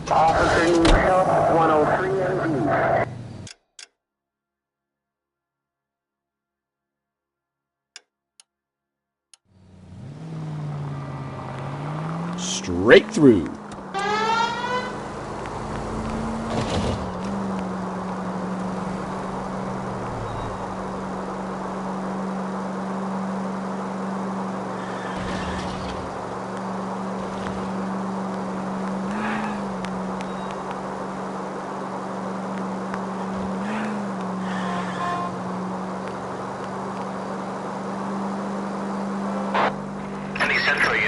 Officer needs help, 103 MD. Straight through.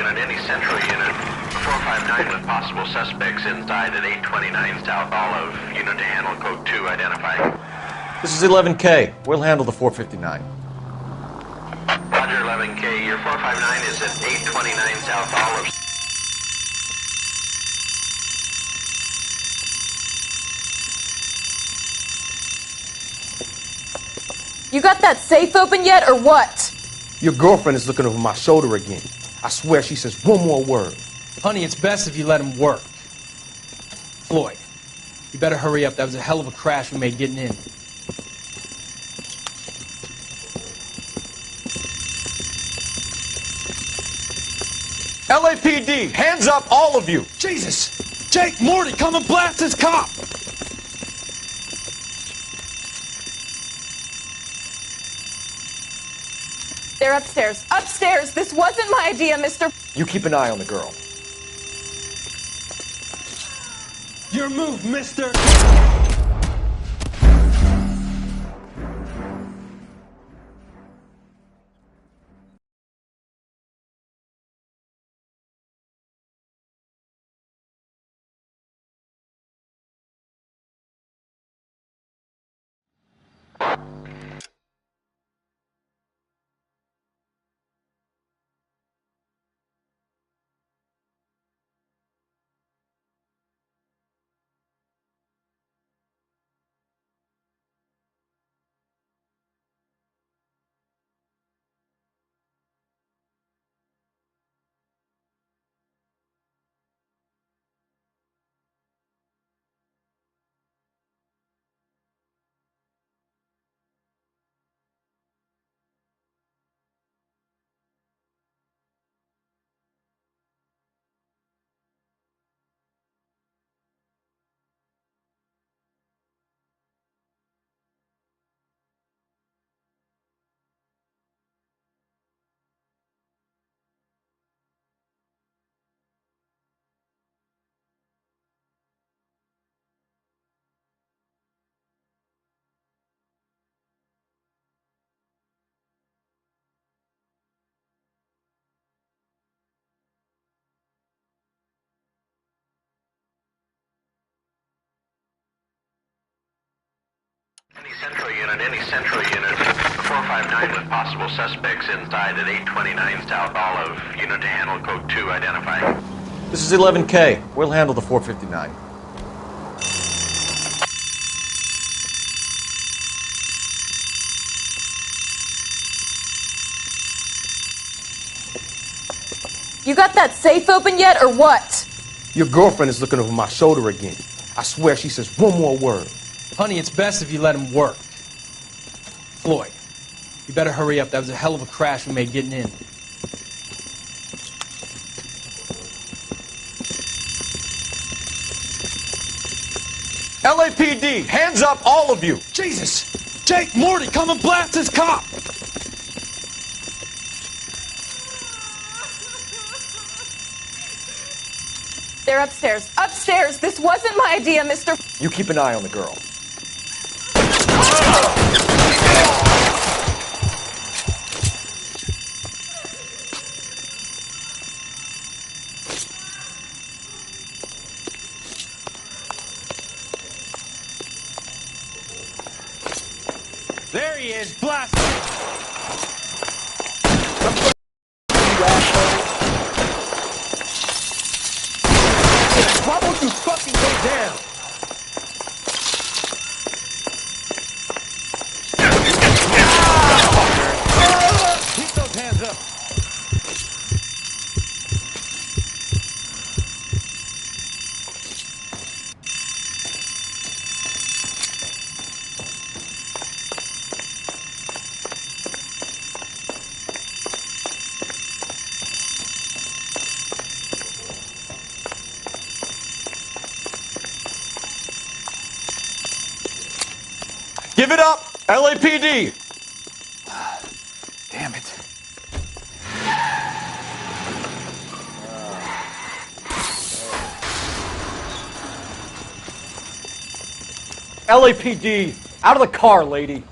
Any central unit. 459 with possible suspects inside at 829 South Olive. Unit to handle code 2 identified. This is 11K. We'll handle the 459. Roger, 11K. Your 459 is at 829 South Olive. You got that safe open yet, or what? Your girlfriend is looking over my shoulder again. I swear she says one more word. Honey, it's best if you let him work. Floyd, you better hurry up. That was a hell of a crash we made getting in. LAPD, hands up, all of you! Jesus! Jake, Morty, come and blast this cop! They're upstairs. Upstairs! This wasn't my idea, Mr. You keep an eye on the girl. Your move, mister! Any central unit. 459 with possible suspects inside at 829 South Olive. Unit to handle code 2 identified. This is 11K. We'll handle the 459. You got that safe open yet, or what? Your girlfriend is looking over my shoulder again. I swear she says one more word. Honey, it's best if you let him work. Floyd, you better hurry up. That was a hell of a crash we made getting in. LAPD, hands up, all of you! Jesus! Jake, Morty, come and blast this cop! They're upstairs. Upstairs! This wasn't my idea, Mr. You keep an eye on the girl. There he is, blast him! Why won't you fucking go down? Keep those hands up. Give it up! LAPD! Damn it. LAPD! Out of the car, lady!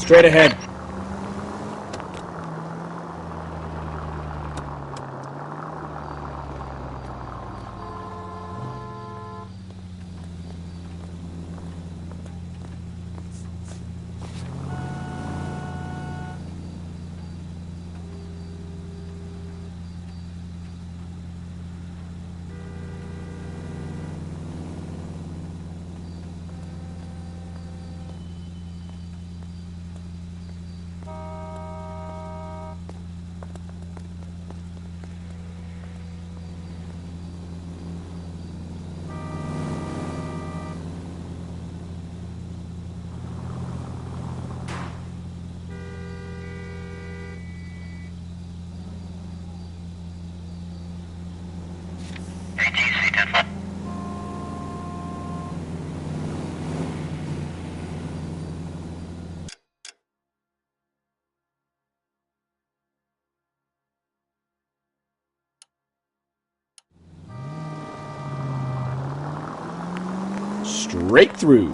Straight ahead. Straight through.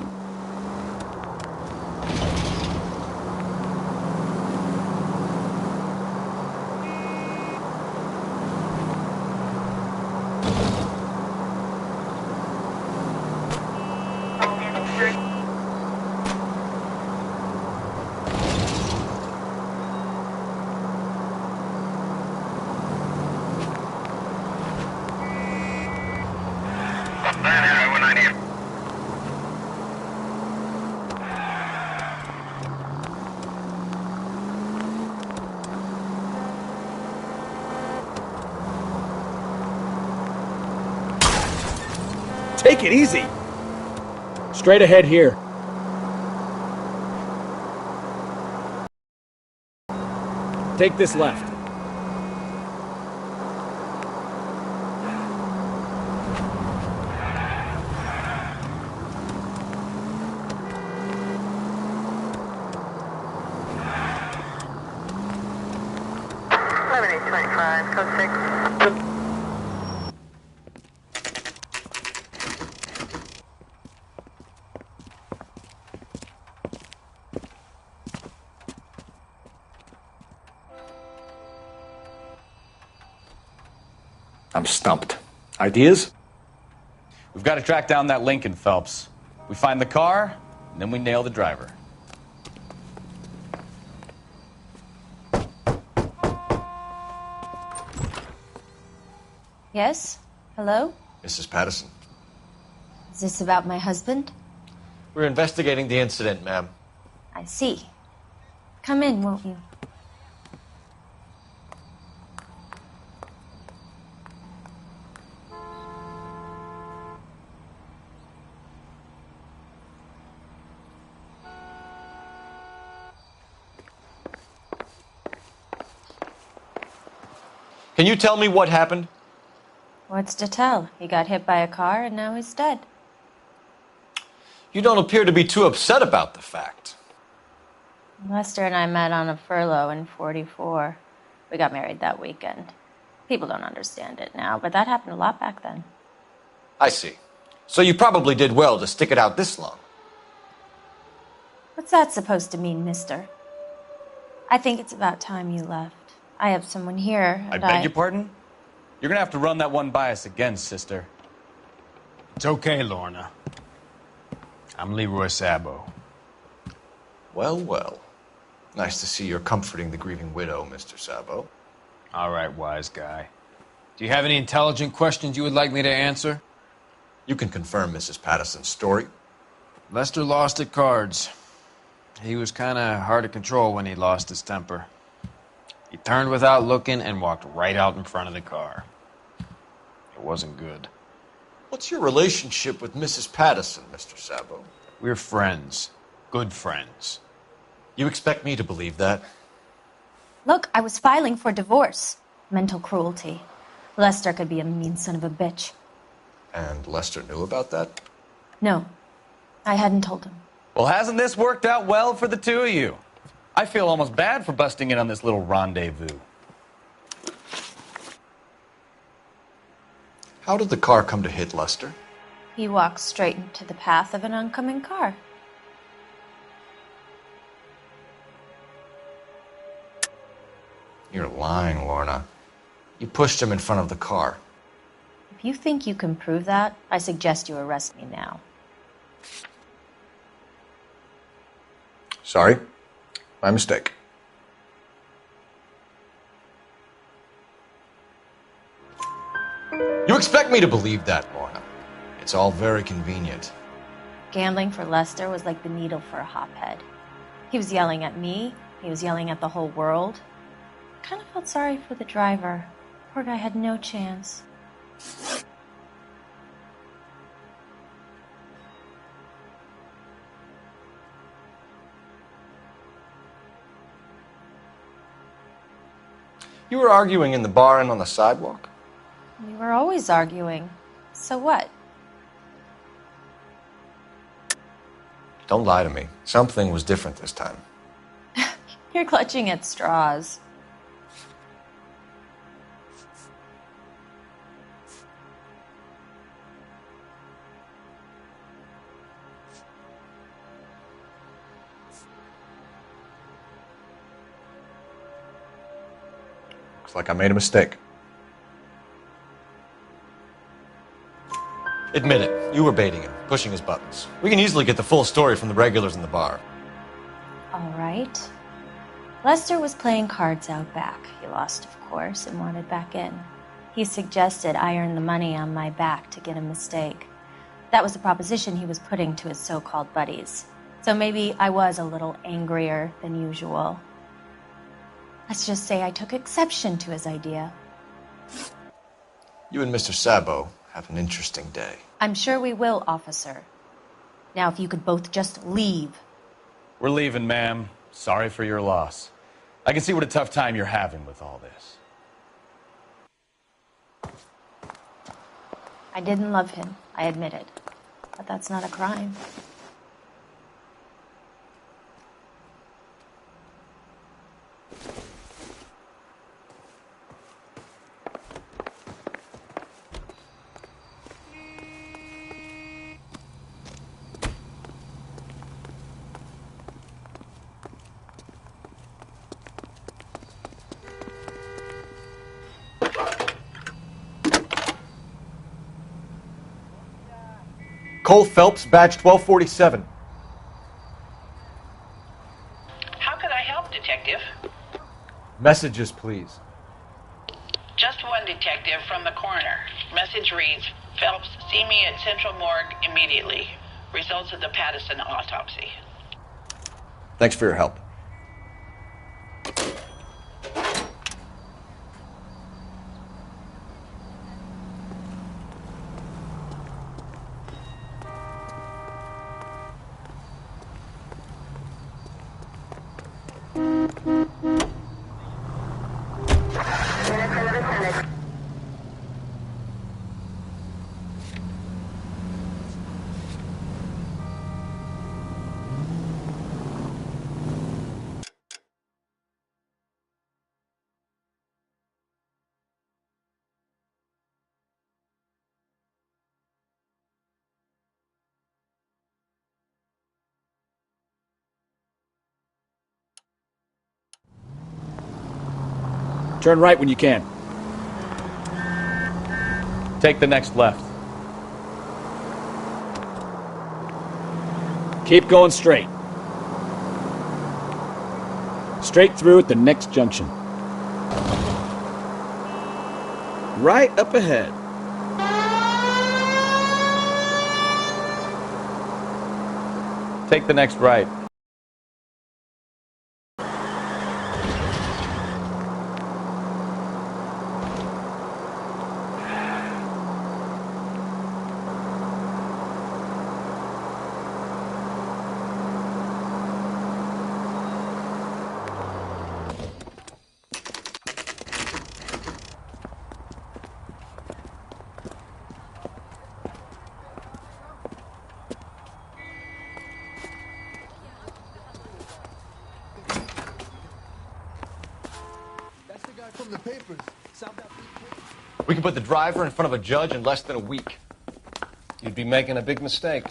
Take it easy. Straight ahead here. Take this left. I'm stumped. Ideas? We've got to track down that Lincoln, Phelps. We find the car, and then we nail the driver. Yes? Hello? Mrs. Patterson. Is this about my husband? We're investigating the incident, ma'am. I see. Come in, won't you? Can you tell me what happened? What's to tell? He got hit by a car and now he's dead. You don't appear to be too upset about the fact. Lester and I met on a furlough in '44. We got married that weekend. People don't understand it now, but that happened a lot back then. I see. So you probably did well to stick it out this long. What's that supposed to mean, mister? I think it's about time you left. I have someone here, I and beg your pardon? You're gonna have to run that one by us again, sister. It's okay, Lorna. I'm Leroy Sabo. Well, well. Nice to see you're comforting the grieving widow, Mr. Sabo. All right, wise guy. Do you have any intelligent questions you would like me to answer? You can confirm Mrs. Patterson's story. Lester lost at cards. He was kind of hard to control when he lost his temper. He turned without looking and walked right out in front of the car. It wasn't good. What's your relationship with Mrs. Patterson, Mr. Sabo? We're friends. Good friends. You expect me to believe that? Look, I was filing for divorce. Mental cruelty. Lester could be a mean son of a bitch. And Lester knew about that? No, I hadn't told him. Well, hasn't this worked out well for the two of you? I feel almost bad for busting in on this little rendezvous. How did the car come to hit Lester? He walked straight into the path of an oncoming car. You're lying, Lorna. You pushed him in front of the car. If you think you can prove that, I suggest you arrest me now. Sorry. My mistake. You expect me to believe that, Lorna. It's all very convenient. Gambling for Lester was like the needle for a hophead. He was yelling at me. He was yelling at the whole world. I kind of felt sorry for the driver. Poor guy had no chance. You were arguing in the bar and on the sidewalk? We were always arguing. So what? Don't lie to me. Something was different this time. You're clutching at straws. Looks like I made a mistake. Admit it. You were baiting him, pushing his buttons. We can easily get the full story from the regulars in the bar. All right. Lester was playing cards out back. He lost, of course, and wanted back in. He suggested I earn the money on my back to get a mistake. That was the proposition he was putting to his so-called buddies. So maybe I was a little angrier than usual. Let's just say I took exception to his idea. You and Mr. Sabo have an interesting day. I'm sure we will, officer. Now, if you could both just leave. We're leaving, ma'am. Sorry for your loss. I can see what a tough time you're having with all this. I didn't love him, I admit it. But that's not a crime. Cole Phelps, badge 1247. How can I help, Detective? Messages, please. Just one detective from the coroner. Message reads, Phelps, see me at Central Morgue immediately. Results of the Patterson autopsy. Thanks for your help. Turn right when you can. Take the next left. Keep going straight. Straight through at the next junction. Right up ahead. Take the next right. We can put the driver in front of a judge in less than a week. You'd be making a big mistake.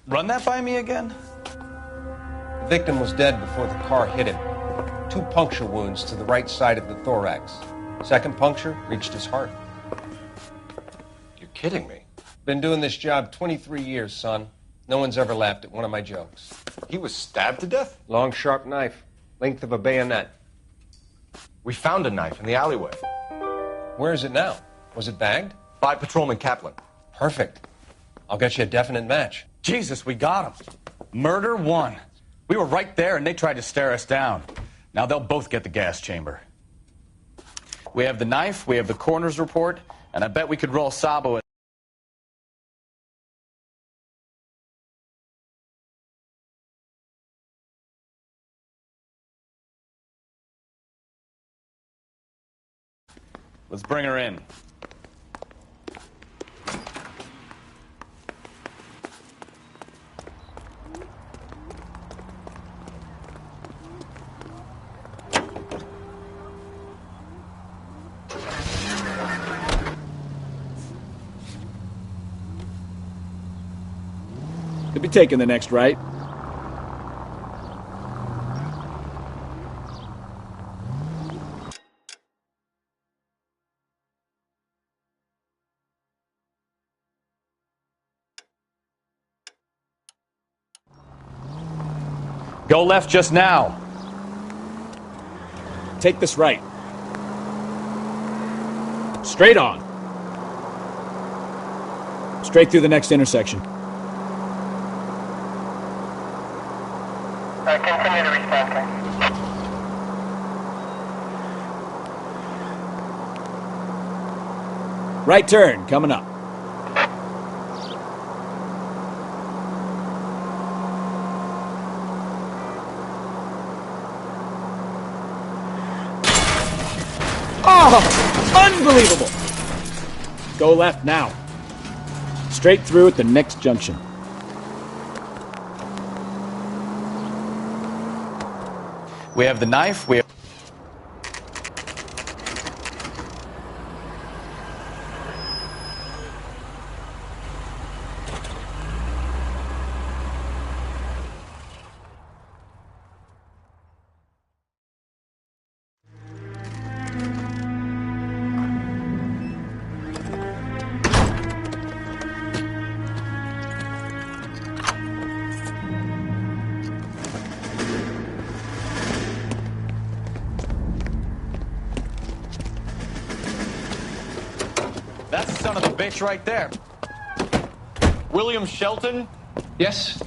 Run that by me again? The victim was dead before the car hit him. 2 puncture wounds to the right side of the thorax. Second puncture reached his heart. You're kidding me. Been doing this job 23 years, son. No one's ever laughed at one of my jokes. He was stabbed to death? Long, sharp knife. Length of a bayonet. We found a knife in the alleyway. Where is it now? Was it bagged? By Patrolman Kaplan. Perfect. I'll get you a definite match. Jesus, we got him. Murder 1. We were right there and they tried to stare us down. Now they'll both get the gas chamber. We have the knife, we have the coroner's report, and I bet we could roll Sabo. Let's bring her in. Could be taking the next right. Go left just now. Take this right. Straight on. Straight through the next intersection. Continue to respond, sir. Right turn, coming up. Oh, unbelievable! Go left now. Straight through at the next junction. We have the knife, we have... That's the son of a bitch right there. William Shelton? Yes?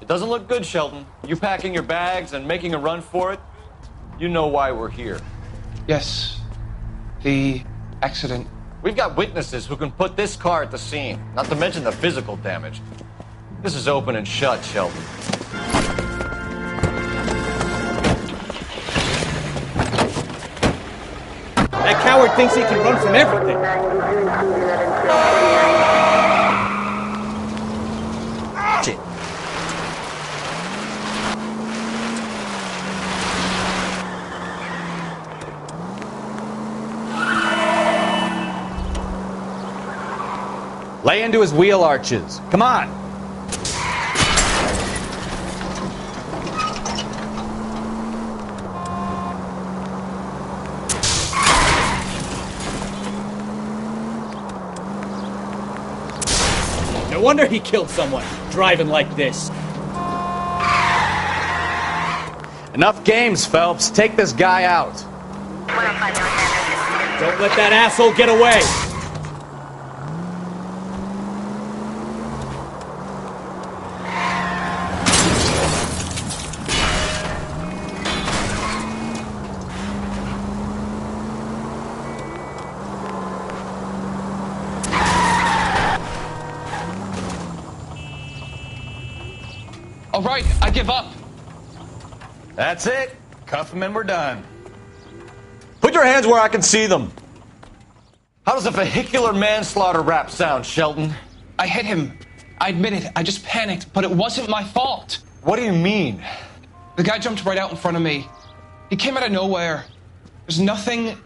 It doesn't look good, Shelton. You packing your bags and making a run for it? You know why we're here. Yes. The accident. We've got witnesses who can put this car at the scene, not to mention the physical damage. This is open and shut, Shelton. That coward thinks he can run from everything. Shit. Lay into his wheel arches. Come on. No wonder he killed someone, driving like this. Enough games, Phelps. Take this guy out. Don't let that asshole get away. All right, I give up. That's it. Cuff him and we're done. Put your hands where I can see them. How does a vehicular manslaughter rap sound, Shelton? I hit him. I admit it. I just panicked, but it wasn't my fault. What do you mean? The guy jumped right out in front of me. He came out of nowhere. There's nothing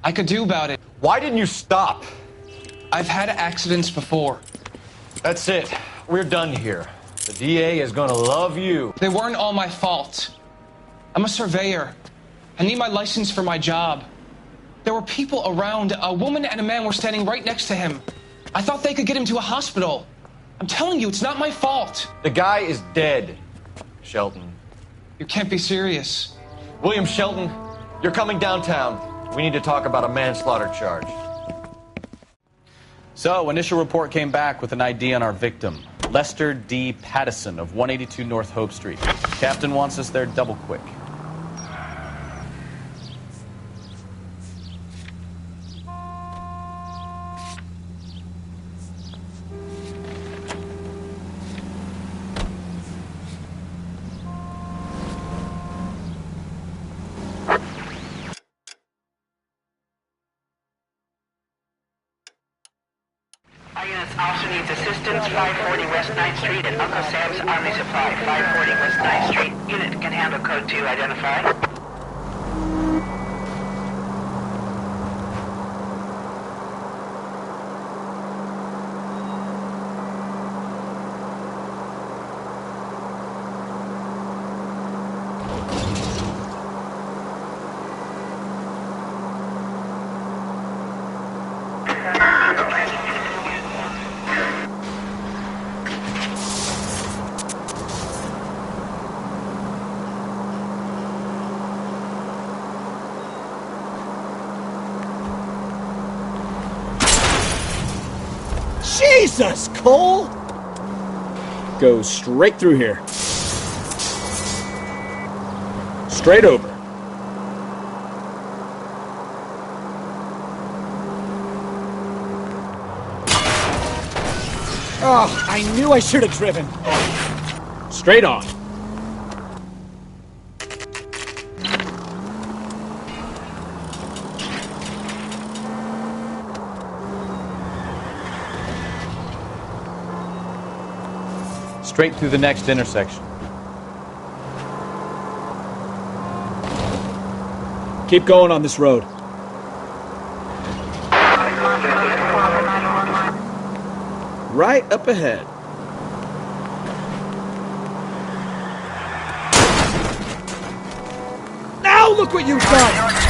I could do about it. Why didn't you stop? I've had accidents before. That's it. We're done here. The DA is gonna love you. They weren't all my fault. I'm a surveyor. I need my license for my job. There were people around. A woman and a man were standing right next to him. I thought they could get him to a hospital. I'm telling you, it's not my fault. The guy is dead, Shelton. You can't be serious. William Shelton, you're coming downtown. We need to talk about a manslaughter charge. So, initial report came back with an ID on our victim, Lester D. Pattison of 182 North Hope Street. Captain wants us there double quick. Officer needs assistance, 540 West 9th Street at Uncle Sam's Army Supply. 540 West 9th Street. Unit can handle code 2, identify. Jesus, Cole! Goes straight through here. Straight over. Oh, I knew I should have driven. Straight on. Straight through the next intersection. Keep going on this road. Right up ahead. Now look what you've done!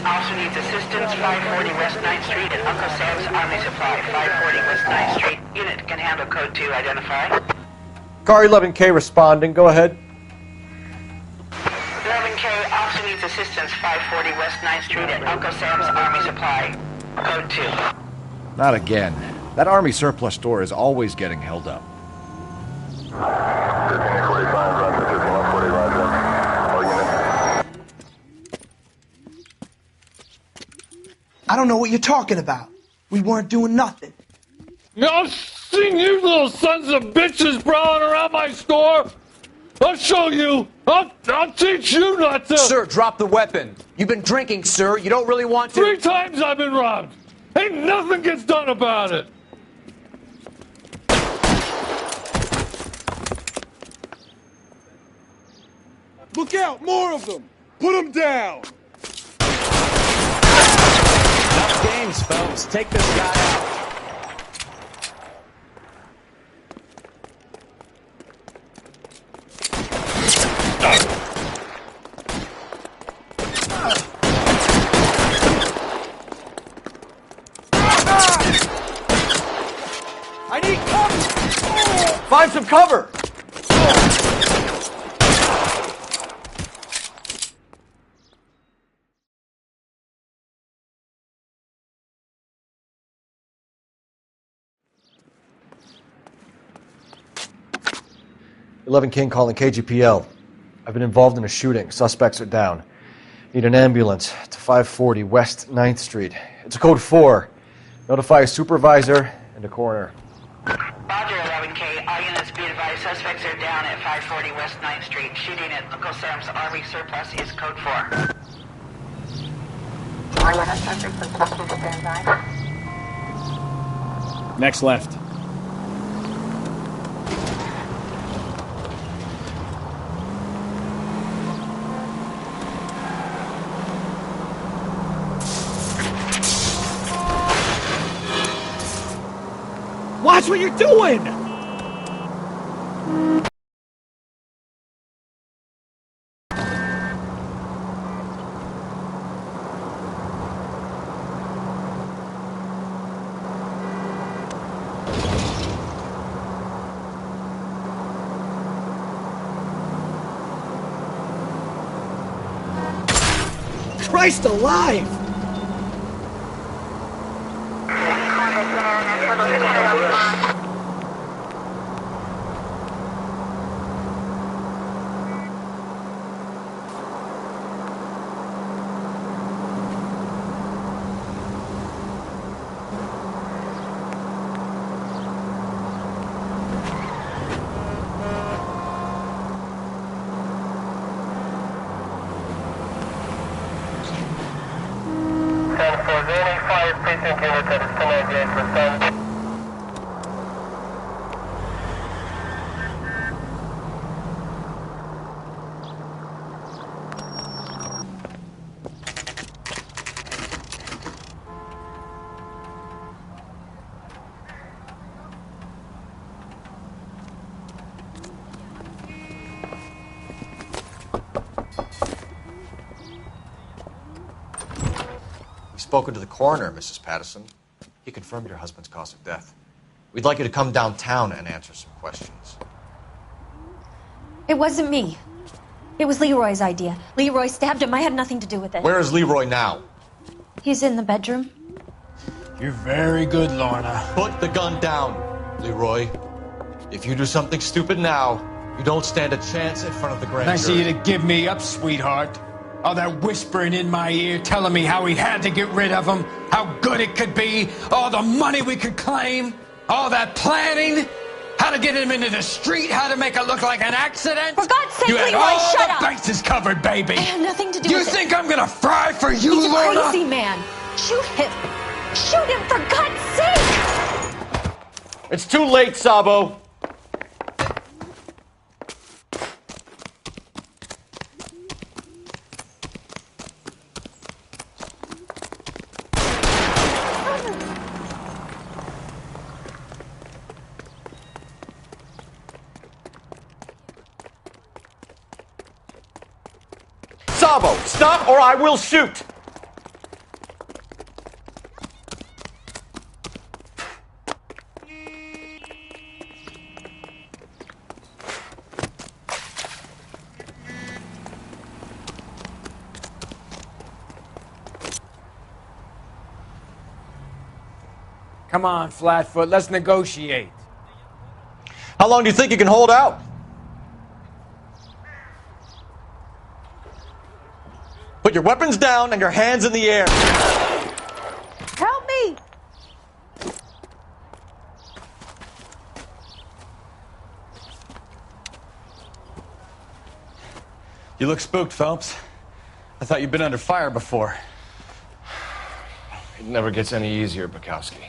Officer needs assistance, 540 West 9th Street at Uncle Sam's Army Supply. 540 West 9th Street. Unit can handle code 2, identify. Car 11K responding, go ahead. 11K, officer needs assistance, 540 West 9th Street at Uncle Sam's Army Supply. Code 2. Not again. That Army surplus store is always getting held up. I don't know what you're talking about. We weren't doing nothing. I've seen you little sons of bitches prowling around my store. I'll show you. I'll teach you not to. Sir, drop the weapon. You've been drinking, sir. You don't really want to. 3 times I've been robbed. Ain't nothing gets done about it. Look out, more of them. Put them down. Enough games, Phelps. Take this guy out. Find some cover! 11 King calling KGPL. I've been involved in a shooting. Suspects are down. Need an ambulance to 540 West 9th Street. It's a code 4. Notify a supervisor and a coroner. Roger, 11K. All units be advised. Suspects are down at 540 West 9th Street. Shooting at Uncle Sam's Army surplus is code 4. Next left. Watch what you're doing! Christ alive! Spoken to the coroner, Mrs. Patterson. He confirmed your husband's cause of death. We'd like you to come downtown and answer some questions. It wasn't me. It was Leroy's idea. Leroy stabbed him. I had nothing to do with it. Where is Leroy now? He's in the bedroom. You're very good, Lorna. Put the gun down, Leroy. If you do something stupid now, you don't stand a chance in front of the grand Nice of jury. you to give me up, sweetheart. All that whispering in my ear, telling me how we had to get rid of him, how good it could be, all the money we could claim, all that planning, how to get him into the street, how to make it look like an accident. For God's sake, you had Leroy, all shut the up. bases covered, baby. I have nothing to do You with it. think I'm gonna fry for you, He's a Lorna? crazy man. Shoot him. Shoot him, for God's sake. It's too late, Sabo. Sabo, stop or I will shoot! Come on, Flatfoot, let's negotiate. How long do you think you can hold out? Put your weapons down and your hands in the air. Help me! You look spooked, Phelps. I thought you'd been under fire before. It never gets any easier, Bukowski.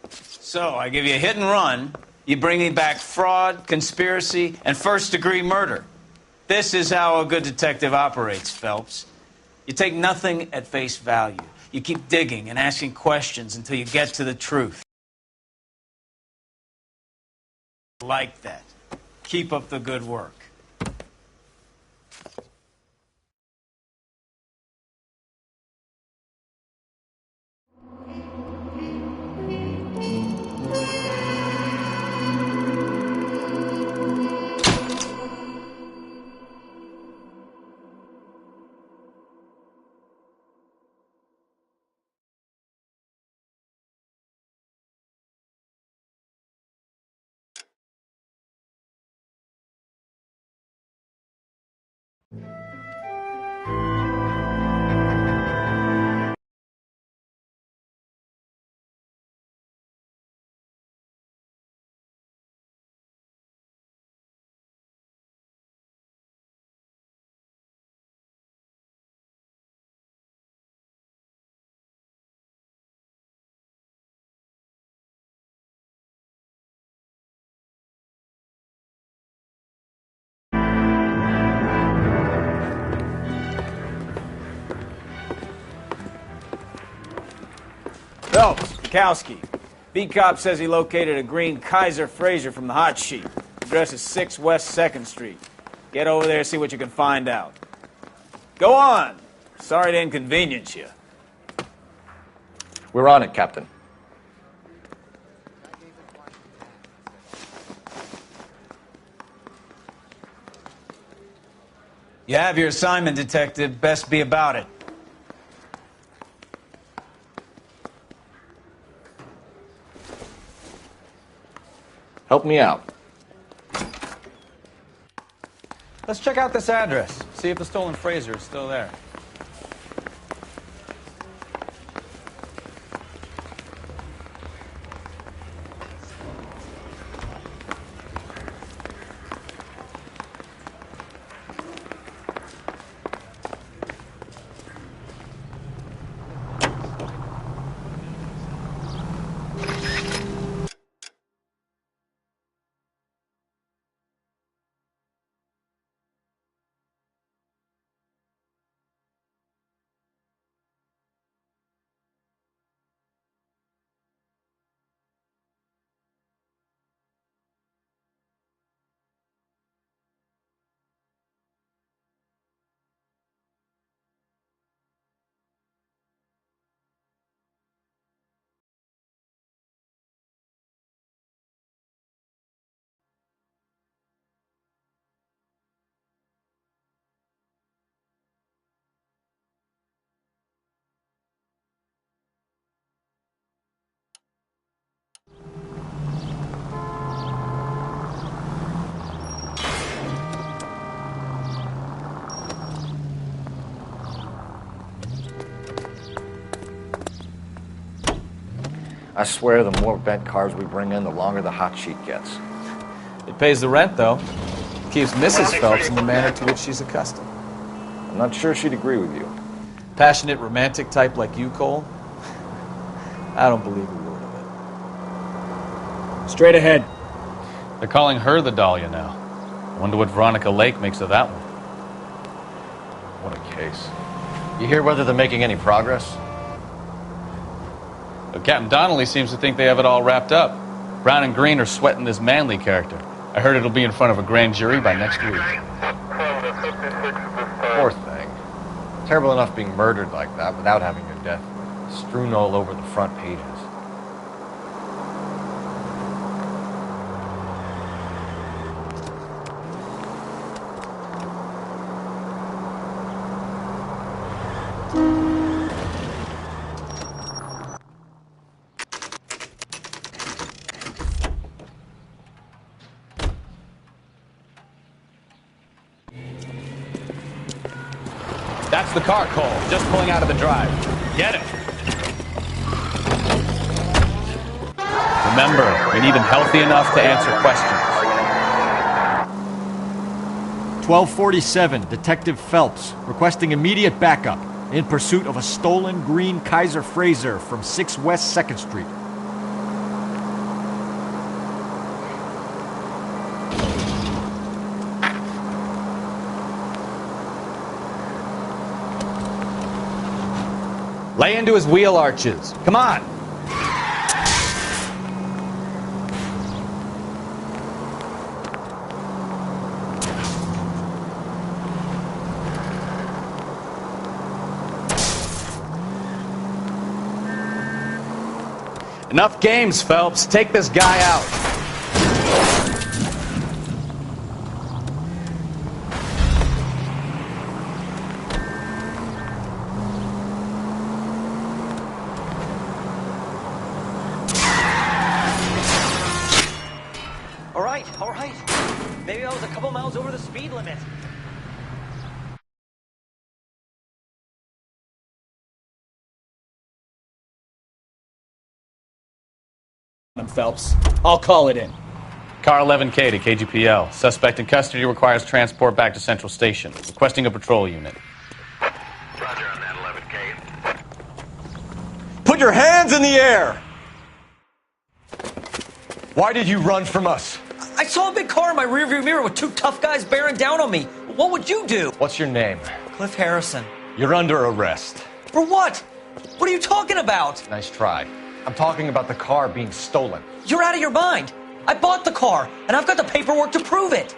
So, I give you a hit and run. You bring me back fraud, conspiracy, and first-degree murder. This is how a good detective operates, Phelps. You take nothing at face value. You keep digging and asking questions until you get to the truth. Like that. Keep up the good work. Phelps, Bukowski. Beat cop says he located a green Kaiser Fraser from the hot sheet. Address is 6 West 2nd Street. Get over there, see what you can find out. Go on. Sorry to inconvenience you. We're on it, Captain. You have your assignment, Detective. Best be about it. Help me out. Let's check out this address. See if the stolen Fraser is still there. I swear the more bent cars we bring in, the longer the hot sheet gets. It pays the rent, though. Keeps Mrs. Phelps in the manner to which she's accustomed. I'm not sure she'd agree with you. Passionate, romantic type like you, Cole? I don't believe a word of it. Straight ahead. They're calling her the Dahlia now. I wonder what Veronica Lake makes of that one. What a case. You hear whether they're making any progress? Captain Donnelly seems to think they have it all wrapped up. Brown and Green are sweating this Manley character. I heard it'll be in front of a grand jury by next week. Poor thing. Terrible enough being murdered like that without having your death strewn all over the front pages. That's the car, Cole. Just pulling out of the drive. Get it. Remember, we need him healthy enough to answer questions. 1247, Detective Phelps, requesting immediate backup in pursuit of a stolen green Kaiser Fraser from 6 West 2nd Street. Lay into his wheel arches. Come on. Enough games, Phelps. Take this guy out. All right. Maybe I was a couple miles over the speed limit. Phelps. I'll call it in. Car 11K to KGPL. Suspect in custody requires transport back to Central Station. Requesting a patrol unit. Roger on that 11K. Put your hands in the air! Why did you run from us? I saw a big car in my rearview mirror with two tough guys bearing down on me. What would you do? What's your name? Cliff Harrison. You're under arrest. For what? What are you talking about? Nice try. I'm talking about the car being stolen. You're out of your mind. I bought the car, and I've got the paperwork to prove it.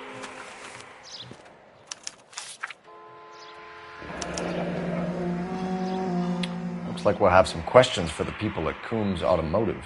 Looks like we'll have some questions for the people at Coombs Automotive.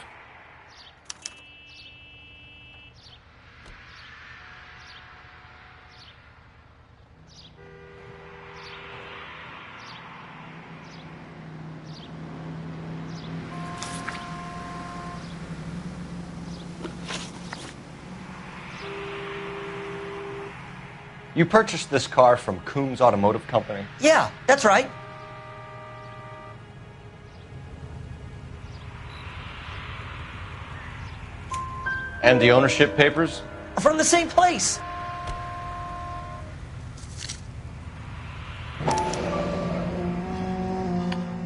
You purchased this car from Coombs Automotive Company? Yeah, that's right. And the ownership papers? From the same place.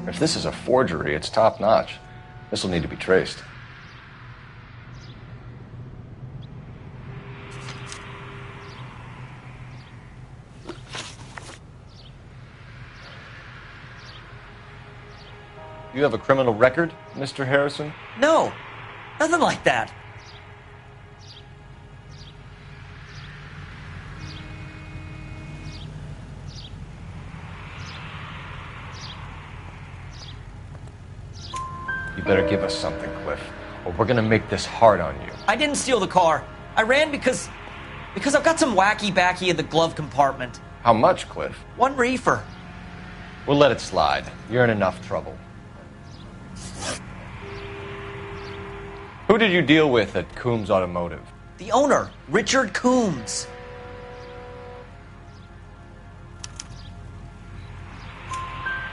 If this is a forgery, it's top-notch. This will need to be traced. You have a criminal record, Mr. Harrison? No, nothing like that. You better give us something, Cliff, or we're gonna make this hard on you. I didn't steal the car. I ran because I've got some wacky-backy in the glove compartment. How much, Cliff? 1 reefer. We'll let it slide. You're in enough trouble. Who did you deal with at Coombs Automotive? The owner, Richard Coombs.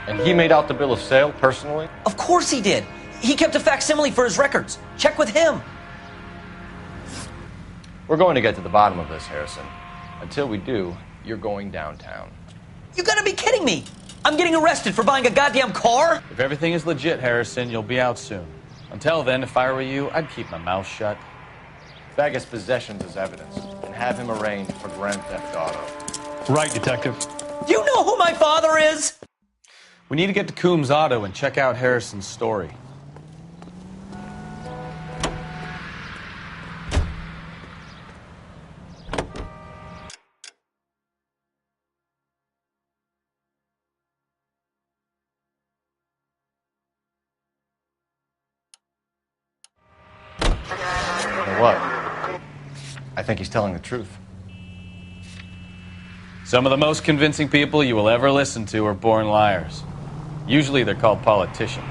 And he made out the bill of sale personally? Of course he did. He kept a facsimile for his records. Check with him. We're going to get to the bottom of this, Harrison. Until we do, you're going downtown. You gotta be kidding me. I'm getting arrested for buying a goddamn car? If everything is legit, Harrison, you'll be out soon. Until then, if I were you, I'd keep my mouth shut. Bag his possessions as evidence and have him arraigned for grand theft auto. Right, Detective. Do you know who my father is? We need to get to Coombs Auto and check out Harrison's story. What? I think he's telling the truth. Some of the most convincing people you will ever listen to are born liars. Usually they're called politicians.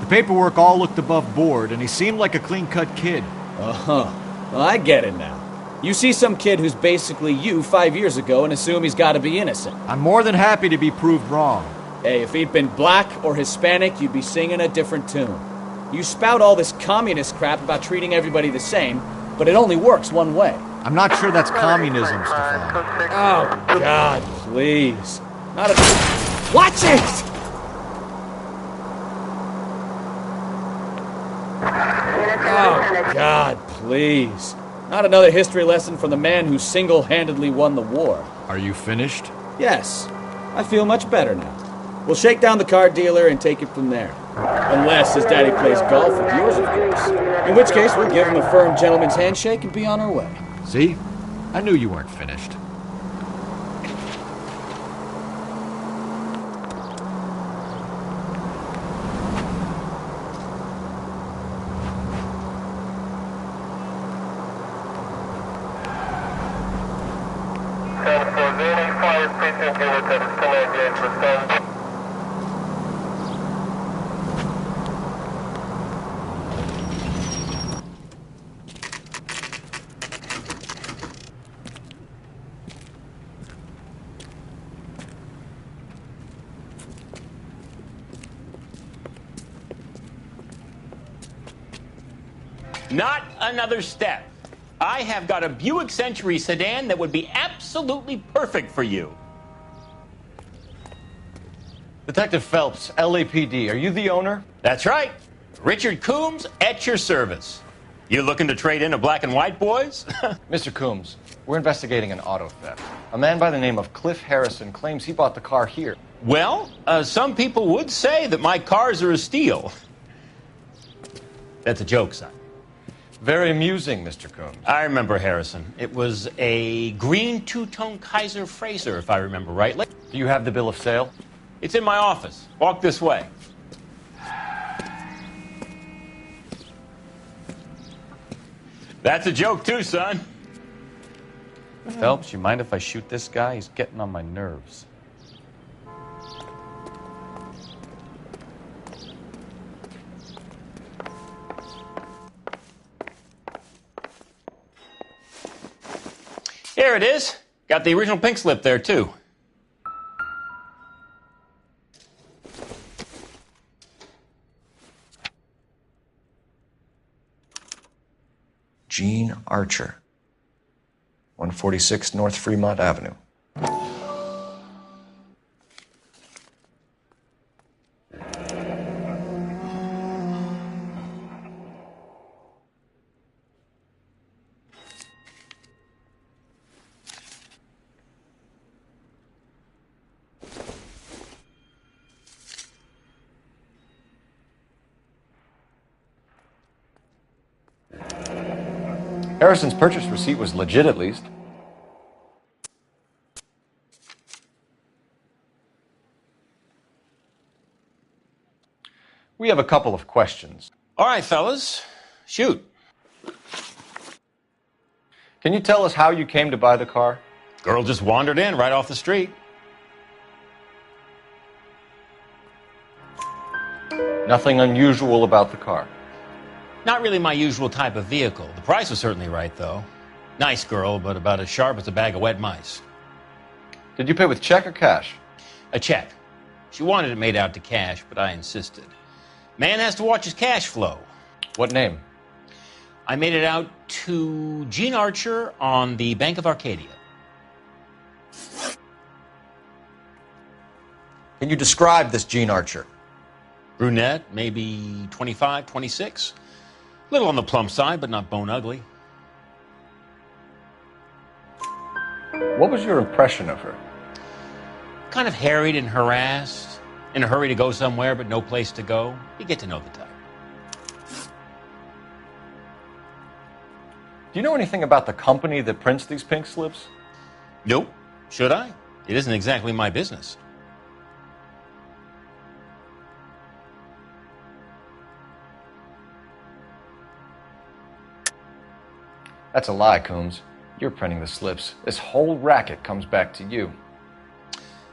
The paperwork all looked above board, and he seemed like a clean-cut kid. Uh-huh. Well, I get it now. You see some kid who's basically you 5 years ago and assume he's got to be innocent. I'm more than happy to be proved wrong. Hey, if he'd been black or Hispanic, you'd be singing a different tune. You spout all this communist crap about treating everybody the same, but it only works one way. I'm not sure that's communism, Stefan. Oh, God, please. Not a... Watch it! Units 1110 God, please. Not another history lesson from the man who single-handedly won the war. Are you finished? Yes. I feel much better now. We'll shake down the car dealer and take it from there. Unless his daddy plays golf with yours, of course. In which case, we'll give him a firm gentleman's handshake and be on our way. See? I knew you weren't finished. Not another step. I have got a Buick Century sedan that would be absolutely perfect for you. Detective Phelps, LAPD, are you the owner? That's right. Richard Coombs at your service. You looking to trade in a black and white, boys? Mr. Coombs, we're investigating an auto theft. A man by the name of Cliff Harrison claims he bought the car here. Well, some people would say that my cars are a steal. That's a joke, son. Very amusing, Mr. Coombs. I remember Harrison. It was a green two-tone Kaiser Frazer, if I remember rightly. Do you have the bill of sale? It's in my office. Walk this way. That's a joke, too, son. Phelps, you mind if I shoot this guy? He's getting on my nerves. Here it is. Got the original pink slip there, too. Gene Archer, 146 North Fremont Avenue. Harrison's purchase receipt was legit, at least. We have a couple of questions. All right, fellas. Shoot. Can you tell us how you came to buy the car? Girl just wandered in right off the street. Nothing unusual about the car. Not really my usual type of vehicle. The price was certainly right, though. Nice girl, but about as sharp as a bag of wet mice. Did you pay with check or cash? A check. She wanted it made out to cash, but I insisted. Man has to watch his cash flow. What name? I made it out to Gene Archer on the Bank of Arcadia. Can you describe this Gene Archer? Brunette, maybe 25, 26. Little on the plump side, but not bone ugly. What was your impression of her? Kind of harried and harassed. In a hurry to go somewhere, but no place to go. You get to know the type. Do you know anything about the company that prints these pink slips? Nope. Should I? It isn't exactly my business. That's a lie, Coombs. You're printing the slips. This whole racket comes back to you.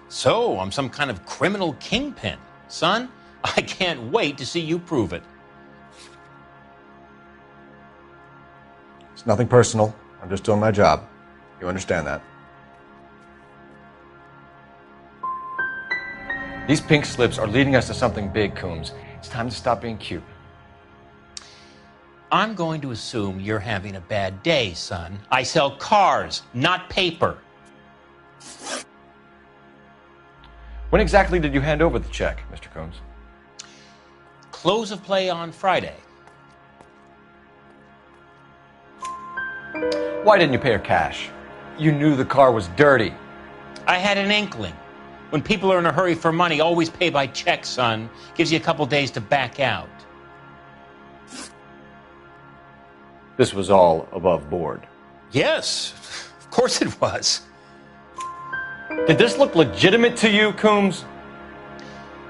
So, I'm some kind of criminal kingpin. Son, I can't wait to see you prove it. It's nothing personal. I'm just doing my job. You understand that? These pink slips are leading us to something big, Coombs. It's time to stop being cute. I'm going to assume you're having a bad day, son. I sell cars, not paper. When exactly did you hand over the check, Mr. Coombs? Close of play on Friday. Why didn't you pay her cash? You knew the car was dirty. I had an inkling. When people are in a hurry for money, always pay by check, son. Gives you a couple days to back out. This was all above board. Yes, of course it was. Did this look legitimate to you, Coombs?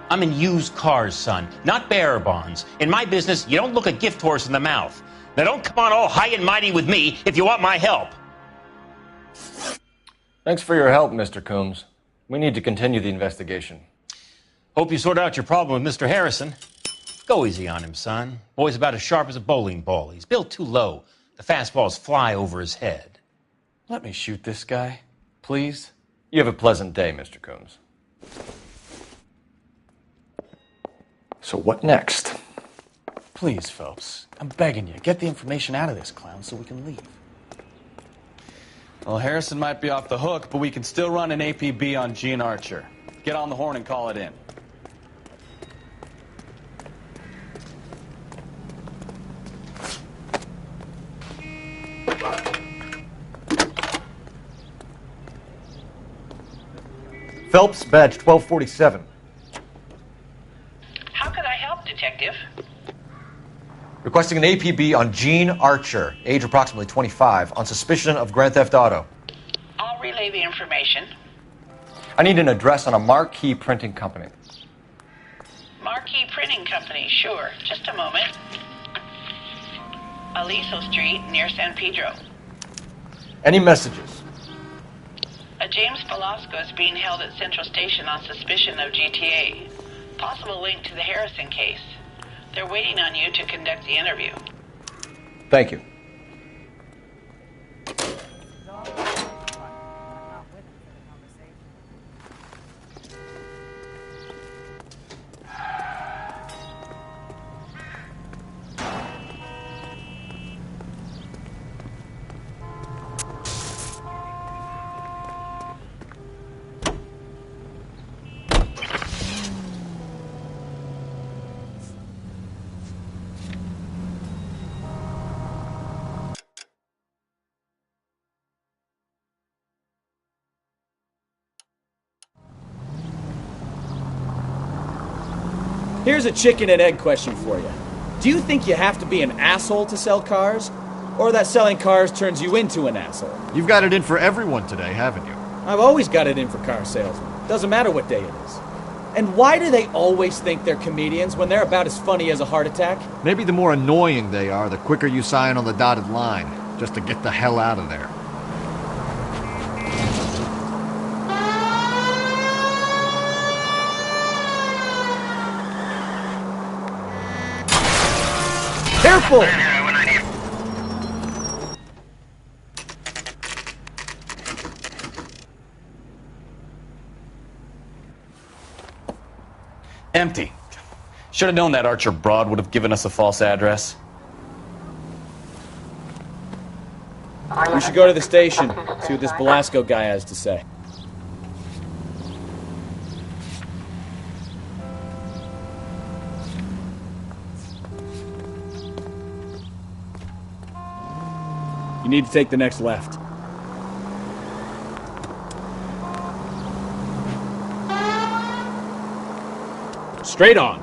I'm in used cars, son, not bearer bonds. In my business, you don't look a gift horse in the mouth. Now don't come on all high and mighty with me if you want my help. Thanks for your help, Mr. Coombs. We need to continue the investigation. Hope you sort out your problem with Mr. Harrison. Go easy on him, son. Boy's about as sharp as a bowling ball. He's built too low. The fastballs fly over his head. Let me shoot this guy, please. You have a pleasant day, Mr. Coombs. So what next? Please, Phelps. I'm begging you. Get the information out of this clown so we can leave. Well, Harrison might be off the hook, but we can still run an APB on Gene Archer. Get on the horn and call it in. Phelps, badge 1247. How could I help, Detective? Requesting an APB on Gene Archer, age approximately 25, on suspicion of Grand Theft Auto. I'll relay the information. I need an address on a marquee printing company. Marquee Printing Company, sure. Just a moment. Aliso Street, near San Pedro. Any messages? A James Velasco is being held at Central Station on suspicion of GTA. Possible link to the Harrison case. They're waiting on you to conduct the interview. Thank you. Here's a chicken and egg question for you. Do you think you have to be an asshole to sell cars? Or that selling cars turns you into an asshole? You've got it in for everyone today, haven't you? I've always got it in for car salesmen. Doesn't matter what day it is. And why do they always think they're comedians when they're about as funny as a heart attack? Maybe the more annoying they are, the quicker you sign on the dotted line, just to get the hell out of there. Careful! Empty. Should have known that Archer broad would have given us a false address. We should go to the station, see what this Velasco guy has to say. You need to take the next left. Straight on.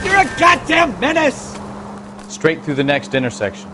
You're a goddamn menace! Straight through the next intersection.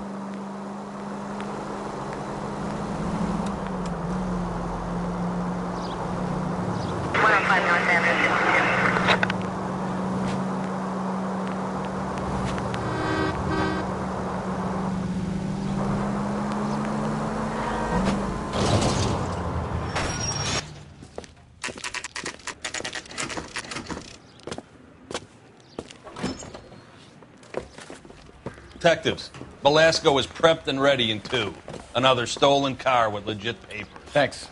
Detectives, Velasco is prepped and ready in 2. Another stolen car with legit papers. Thanks.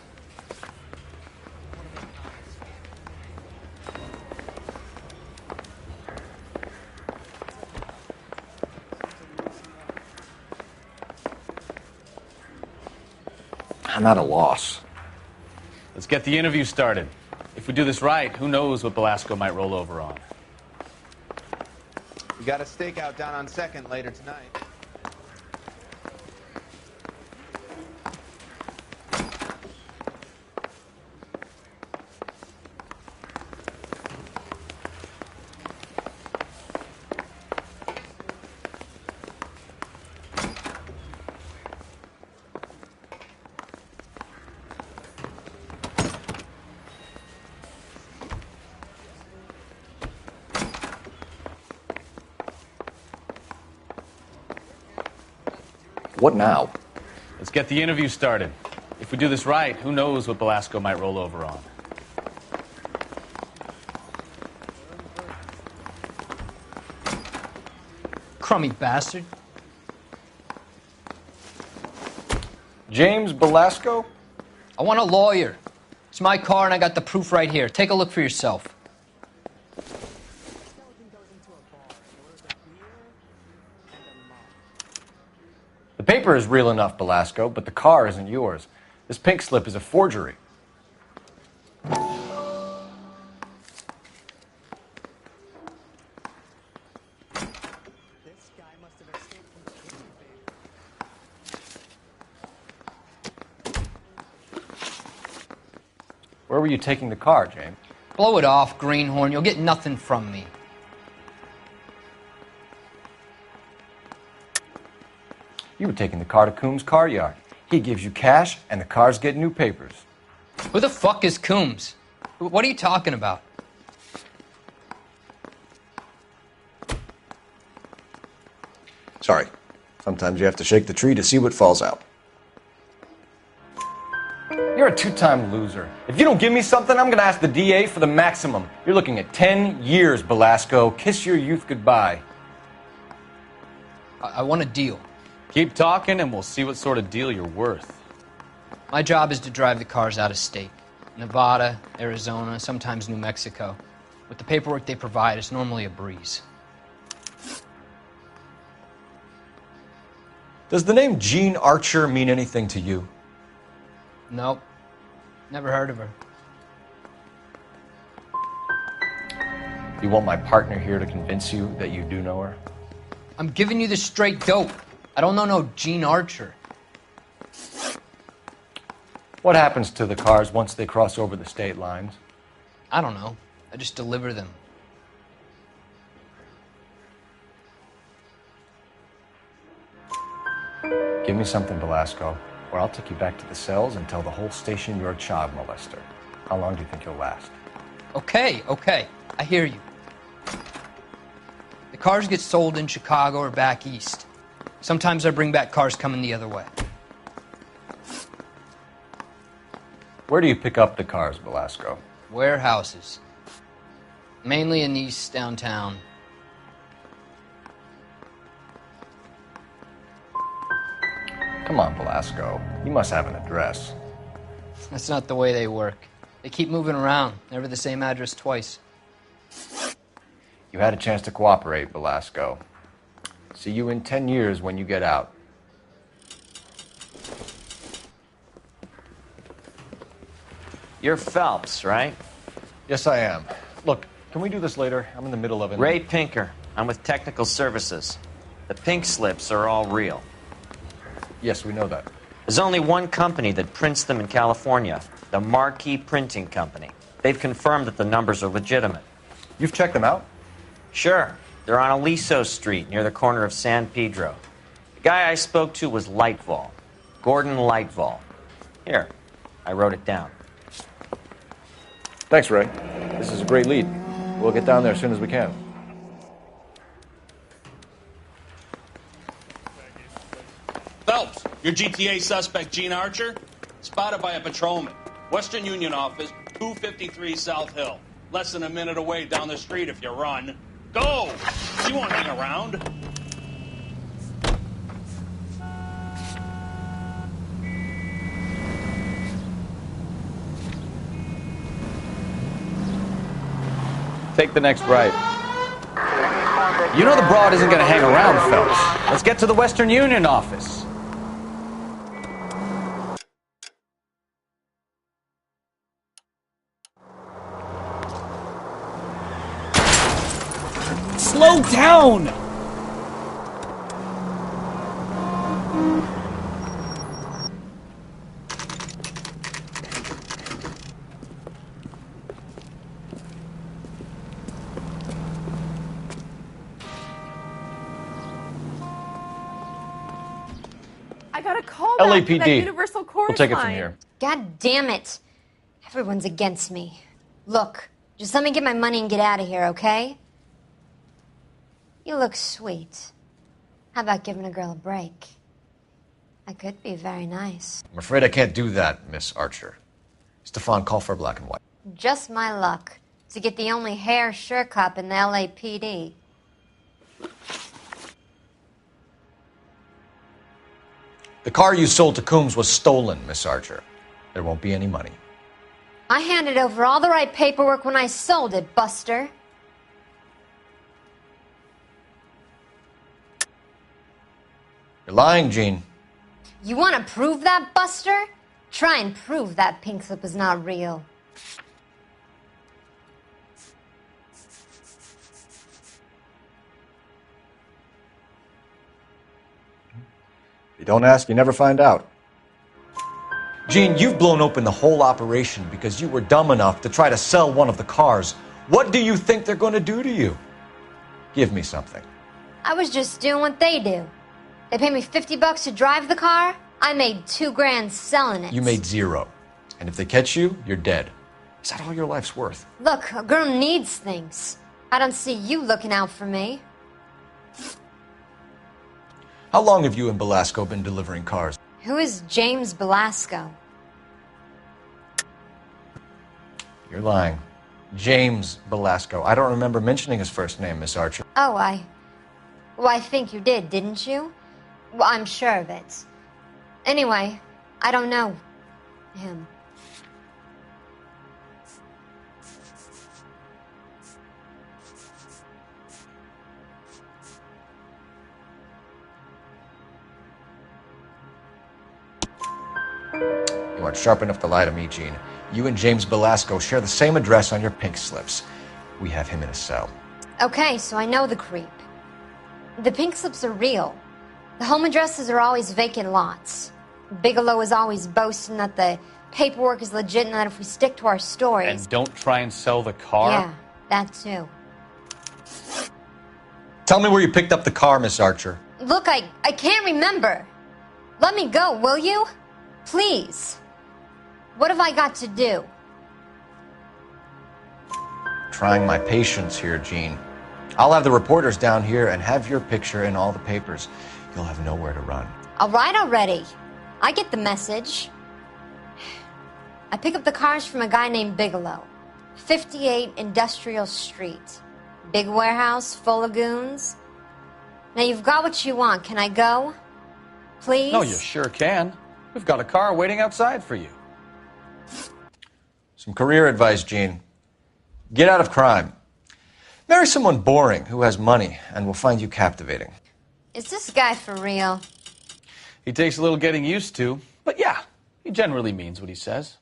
I'm at a loss. Let's get the interview started. If we do this right, who knows what Velasco might roll over on. We got a stakeout down on 2nd later tonight. What now? Let's get the interview started. If we do this right, who knows what Belasco might roll over on. Crummy bastard. James Belasco? I want a lawyer. It's my car and I got the proof right here. Take a look for yourself. The paper is real enough, Belasco, but the car isn't yours. This pink slip is a forgery. Where were you taking the car, James? Blow it off, greenhorn. You'll get nothing from me. You were taking the car to Coombs' car yard. He gives you cash, and the cars get new papers. Who the fuck is Coombs? What are you talking about? Sorry. Sometimes you have to shake the tree to see what falls out. You're a two-time loser. If you don't give me something, I'm going to ask the DA for the maximum. You're looking at 10 years, Belasco. Kiss your youth goodbye. I want a deal. Keep talking and we'll see what sort of deal you're worth. My job is to drive the cars out of state. Nevada, Arizona, sometimes New Mexico. With the paperwork they provide, it's normally a breeze. Does the name Jean Archer mean anything to you? Nope. Never heard of her. You want my partner here to convince you that you do know her? I'm giving you the straight dope. I don't know no Jean Archer. What happens to the cars once they cross over the state lines? I don't know. I just deliver them. Give me something, Belasco, or I'll take you back to the cells and tell the whole station you're a child molester. How long do you think you'll last? Okay. I hear you. The cars get sold in Chicago or back east. Sometimes I bring back cars coming the other way. Where do you pick up the cars, Belasco? Warehouses. Mainly in East downtown. Come on, Belasco. You must have an address. That's not the way they work. They keep moving around, never the same address twice. You had a chance to cooperate, Belasco. See you in 10 years when you get out. You're Phelps, right? Yes, I am. Look, can we do this later? I'm in the middle of it. Ray Pinker. I'm with Technical Services. The pink slips are all real. Yes, we know that. There's only one company that prints them in California, the Marquee Printing Company. They've confirmed that the numbers are legitimate. You've checked them out? Sure. They're on Aliso Street, near the corner of San Pedro. The guy I spoke to was Lightval. Gordon Lightval. Here, I wrote it down. Thanks, Ray. This is a great lead. We'll get down there as soon as we can. Phelps, your GTA suspect, Gene Archer, spotted by a patrolman. Western Union office, 253 South Hill. Less than a minute away down the street if you run. Go! You won't hang around. Take the next right. You know the broad isn't going to hang around, Phelps. Let's get to the Western Union office. Slow down! I got a call back from that LAPD. Universal Chorus We'll take it line. from here. God damn it. Everyone's against me. Look, just let me get my money and get out of here, okay? You look sweet. How about giving a girl a break? I could be very nice. I'm afraid I can't do that, Miss Archer. Stefan, call for black and white. Just my luck to get the only hair sure cop in the LAPD. The car you sold to Coombs was stolen, Miss Archer. There won't be any money. I handed over all the right paperwork when I sold it, Buster. You're lying, Gene. You want to prove that, Buster? Try and prove that pink slip is not real. If you don't ask, you never find out. Gene, you've blown open the whole operation because you were dumb enough to try to sell one of the cars. What do you think they're going to do to you? Give me something. I was just doing what they do. They paid me $50 to drive the car. I made $2 grand selling it. You made $0. And if they catch you, you're dead. Is that all your life's worth? Look, a girl needs things. I don't see you looking out for me. How long have you and Belasco been delivering cars? Who is James Belasco? You're lying. James Belasco. I don't remember mentioning his first name, Miss Archer. Oh, I think you did, didn't you? Well, I'm sure of it. Anyway, I don't know him. You aren't sharp enough to lie to me, Gene. You and James Belasco share the same address on your pink slips. We have him in a cell. Okay, so I know the creep. The pink slips are real. The home addresses are always vacant lots. Bigelow is always boasting that the paperwork is legit and that if we stick to our stories... And don't try and sell the car? Yeah, that too. Tell me where you picked up the car, Miss Archer. Look, I can't remember. Let me go, will you? Please. What have I got to do? Trying my patience here, Gene. I'll have the reporters down here and have your picture in all the papers. You'll have nowhere to run. All right already. I get the message. I pick up the cars from a guy named Bigelow. 58 Industrial Street. Big warehouse, full of goons. Now you've got what you want. Can I go? Please? No, you sure can. We've got a car waiting outside for you. Some career advice, Gene. Get out of crime. Marry someone boring who has money and will find you captivating. Is this guy for real? He takes a little getting used to, but yeah, he generally means what he says.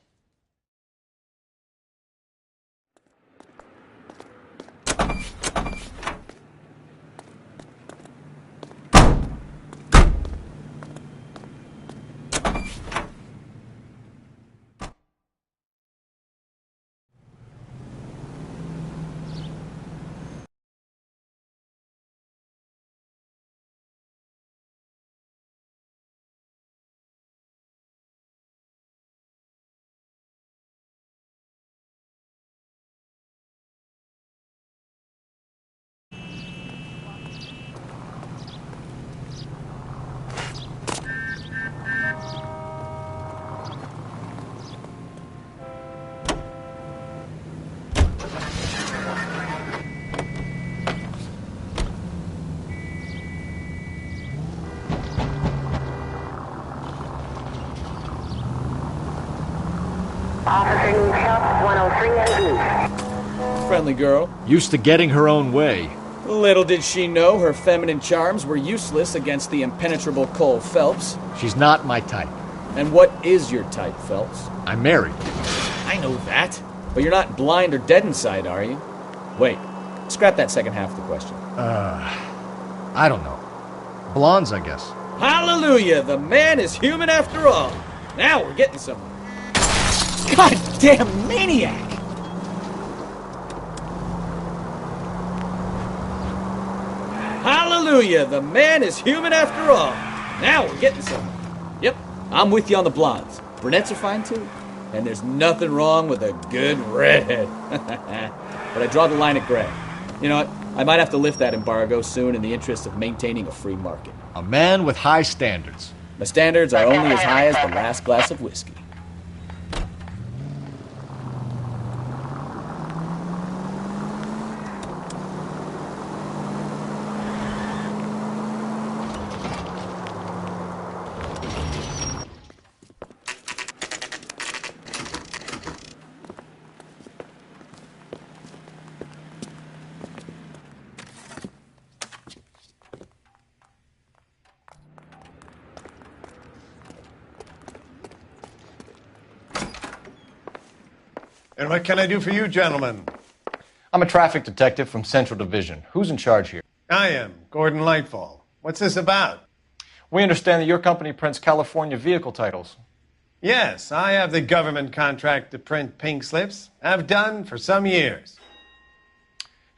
Officer needs help, 103 and Friendly girl. Used to getting her own way. Little did she know her feminine charms were useless against the impenetrable Cole Phelps. She's not my type. And what is your type, Phelps? I'm married. I know that. But you're not blind or dead inside, are you? Wait, scrap that second half of the question. I don't know. Blondes, I guess. Hallelujah! The man is human after all. Now we're getting somewhere. Goddamn maniac! Hallelujah! The man is human after all. Now we're getting somewhere. Yep, I'm with you on the blondes. Brunettes are fine too. And there's nothing wrong with a good redhead. But I draw the line at gray. You know what? I might have to lift that embargo soon in the interest of maintaining a free market. A man with high standards. My standards are only as high as the last glass of whiskey. And what can I do for you, gentlemen? I'm a traffic detective from Central Division. Who's in charge here? I am, Gordon Lightfall. What's this about? We understand that your company prints California vehicle titles. Yes, I have the government contract to print pink slips. I've done for some years.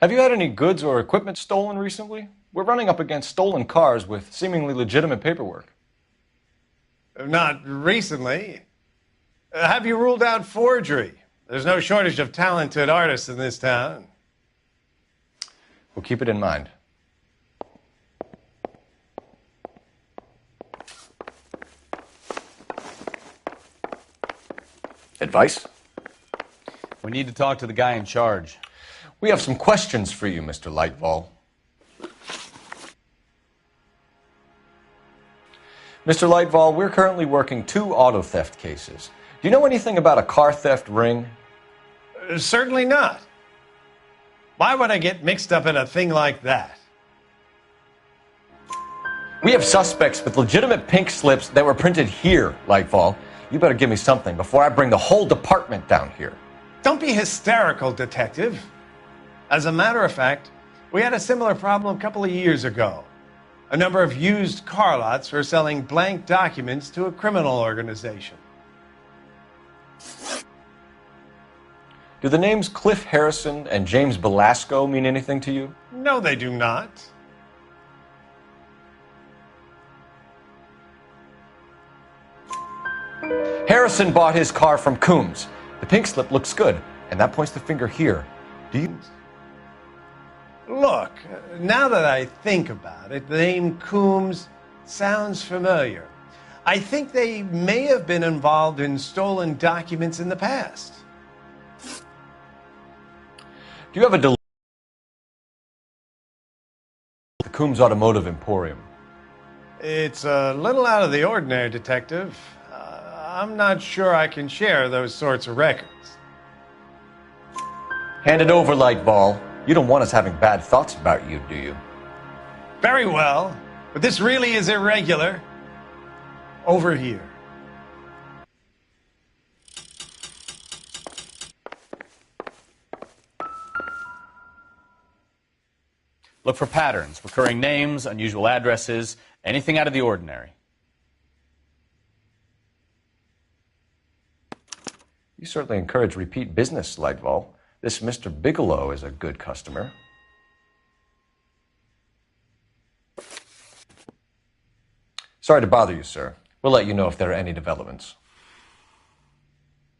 Have you had any goods or equipment stolen recently? We're running up against stolen cars with seemingly legitimate paperwork. Not recently. Have you ruled out forgery? There's no shortage of talented artists in this town. We'll keep it in mind. Advice? We need to talk to the guy in charge. We have some questions for you, Mr. Lightfall. Mr. Lightfall, we're currently working 2 auto theft cases. Do you know anything about a car theft ring? Certainly not. Why would I get mixed up in a thing like that? We have suspects with legitimate pink slips that were printed here, Lightfall. You better give me something before I bring the whole department down here. Don't be hysterical, Detective. As a matter of fact, we had a similar problem a couple of years ago. A number of used car lots were selling blank documents to a criminal organization. Do the names Cliff Harrison and James Belasco mean anything to you? No, they do not. Harrison bought his car from Coombs. The pink slip looks good, and that points the finger here. Do you... Look, now that I think about it, the name Coombs sounds familiar. I think they may have been involved in stolen documents in the past. Do you have a the Coombs Automotive Emporium? It's a little out of the ordinary, Detective. I'm not sure I can share those sorts of records. Hand it over, Lightball. You don't want us having bad thoughts about you, do you? Very well, but this really is irregular. Over here. Look for patterns, recurring names, unusual addresses, anything out of the ordinary. You certainly encourage repeat business, Lightball. This Mr. Bigelow is a good customer. Sorry to bother you, sir. We'll let you know if there are any developments.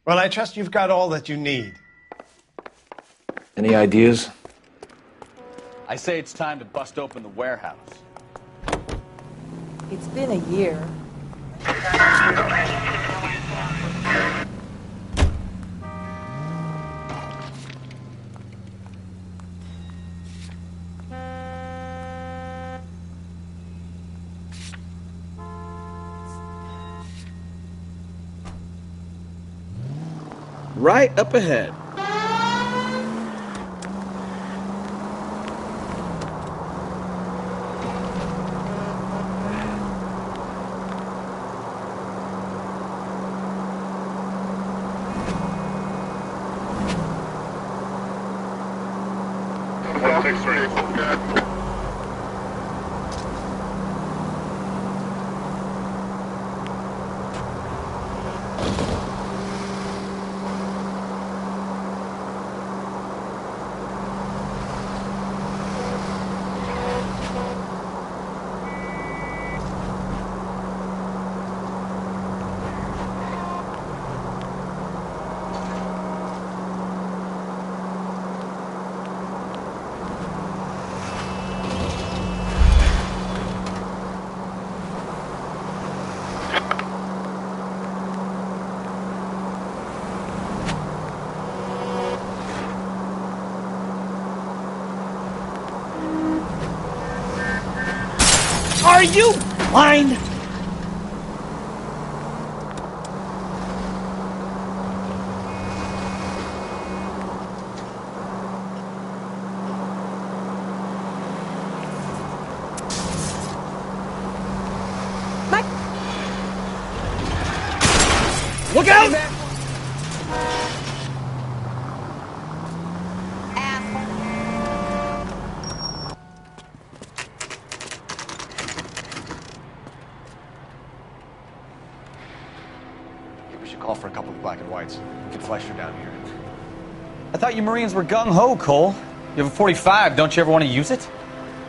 Well, I trust you've got all that you need. Any ideas? I say it's time to bust open the warehouse. It's been a year. Right up ahead. Are you blind? Look out! We should call for a couple of black and whites. We can flush her down here. I thought you Marines were gung-ho, Cole. You have a 45. Don't you ever want to use it?